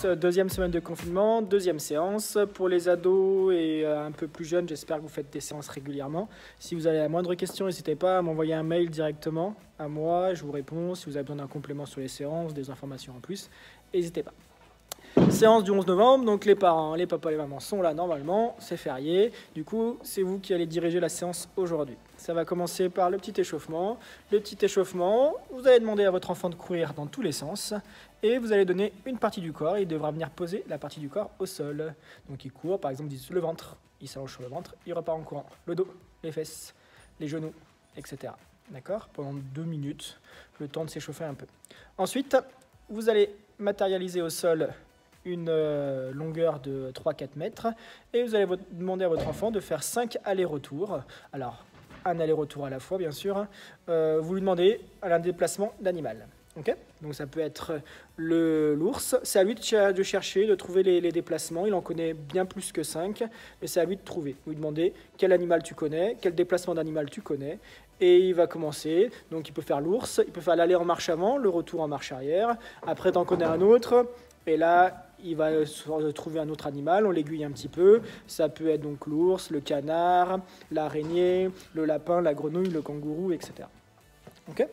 séance, deuxième semaine de confinement, deuxième séance. Pour les ados et un peu plus jeunes, j'espère que vous faites des séances régulièrement. Si vous avez la moindre question, n'hésitez pas à m'envoyer un mail directement à moi, je vous réponds. Si vous avez besoin d'un complément sur les séances, des informations en plus, n'hésitez pas. Séance du 11 novembre, donc les parents, les papas, les mamans sont là normalement, c'est férié. Du coup, c'est vous qui allez diriger la séance aujourd'hui. Ça va commencer par le petit échauffement. Le petit échauffement, vous allez demander à votre enfant de courir dans tous les sens et vous allez donner une partie du corps. Il devra venir poser la partie du corps au sol. Donc il court, par exemple, le ventre, il s'allonge sur le ventre, il repart en courant. Le dos, les fesses, les genoux, etc. D'accord? Pendant 2 minutes, le temps de s'échauffer un peu. Ensuite, vous allez matérialiser au sol une longueur de 3-4 mètres et vous allez demander à votre enfant de faire 5 allers-retours. Alors, un aller-retour à la fois, bien sûr. Vous lui demandez un déplacement d'animal. Okay, donc ça peut être l'ours. C'est à lui de chercher, de trouver les déplacements. Il en connaît bien plus que 5, mais c'est à lui de trouver. Vous lui demandez quel animal tu connais, quel déplacement d'animal tu connais. Et il va commencer. Donc il peut faire l'ours, il peut faire l'aller en marche avant, le retour en marche arrière. Après, tu en connais un autre. Et là, il va trouver un autre animal, on l'aiguille un petit peu. Ça peut être donc l'ours, le canard, l'araignée, le lapin, la grenouille, le kangourou, etc. Ok ?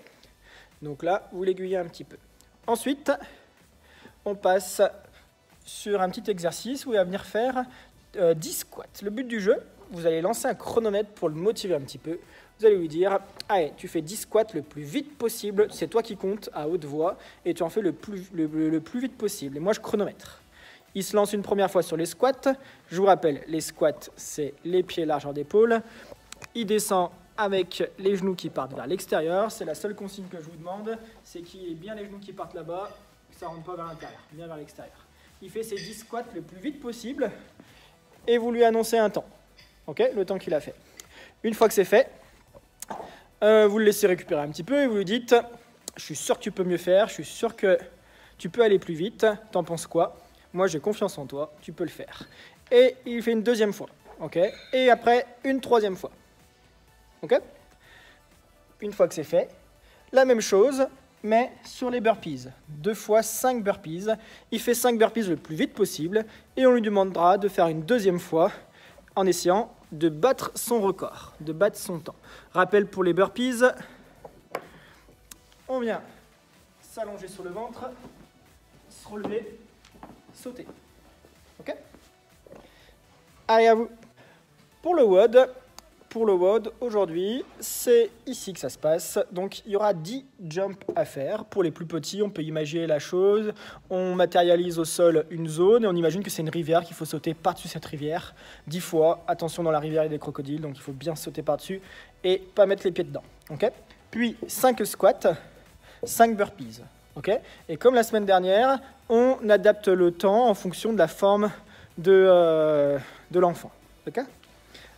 Donc là, vous l'aiguillez un petit peu. Ensuite, on passe sur un petit exercice où il va venir faire 10 squats. Le but du jeu, vous allez lancer un chronomètre pour le motiver un petit peu. Vous allez lui dire, allez, tu fais 10 squats le plus vite possible, c'est toi qui comptes à haute voix, et tu en fais le plus vite possible. Et moi, je chronomètre. Il se lance une première fois sur les squats. Je vous rappelle, les squats, c'est les pieds largeur d'épaule. Il descend avec les genoux qui partent vers l'extérieur. C'est la seule consigne que je vous demande, c'est qu'il y ait bien les genoux qui partent là-bas, que ça ne rentre pas vers l'intérieur, bien vers l'extérieur. Il fait ses 10 squats le plus vite possible, et vous lui annoncez un temps, okay, le temps qu'il a fait. Une fois que c'est fait, vous le laissez récupérer un petit peu et vous lui dites « Je suis sûr que tu peux mieux faire, je suis sûr que tu peux aller plus vite, t'en penses quoi? Moi j'ai confiance en toi, tu peux le faire. » Et il fait une deuxième fois, okay, et après une troisième fois. Okay, une fois que c'est fait, la même chose, mais sur les burpees. 2 fois 5 burpees. Il fait 5 burpees le plus vite possible et on lui demandera de faire une deuxième fois en essayant de battre son record, de battre son temps. Rappel pour les burpees, on vient s'allonger sur le ventre, se relever, sauter. Ok? Allez, à vous. Pour le WOD, aujourd'hui, c'est ici que ça se passe. Donc, il y aura 10 jumps à faire. Pour les plus petits, on peut imaginer la chose. On matérialise au sol une zone et on imagine que c'est une rivière qu'il faut sauter par-dessus cette rivière 10 fois. Attention, dans la rivière, il y a des crocodiles, donc il faut bien sauter par-dessus et pas mettre les pieds dedans. Okay, puis, 5 squats, 5 burpees. Okay, et comme la semaine dernière, on adapte le temps en fonction de la forme de l'enfant. Okay,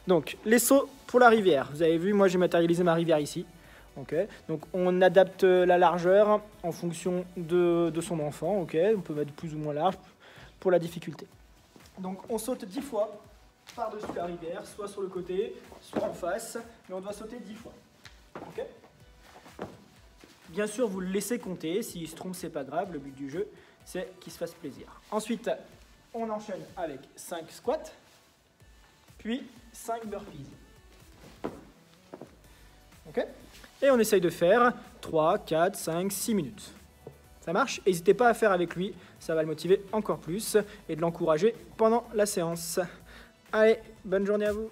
donc, les sauts pour la rivière. Vous avez vu, moi j'ai matérialisé ma rivière ici. Okay, donc, on adapte la largeur en fonction de son enfant. Okay, on peut mettre plus ou moins large pour la difficulté. Donc, on saute 10 fois par-dessus la rivière, soit sur le côté, soit en face, mais on doit sauter 10 fois. Okay, bien sûr, vous le laissez compter. S'il se trompe, c'est pas grave. Le but du jeu, c'est qu'il se fasse plaisir. Ensuite, on enchaîne avec 5 squats, puis 5 burpees. Okay, et on essaye de faire 3, 4, 5, 6 minutes. Ça marche? N'hésitez pas à faire avec lui, ça va le motiver encore plus et de l'encourager pendant la séance. Allez, bonne journée à vous!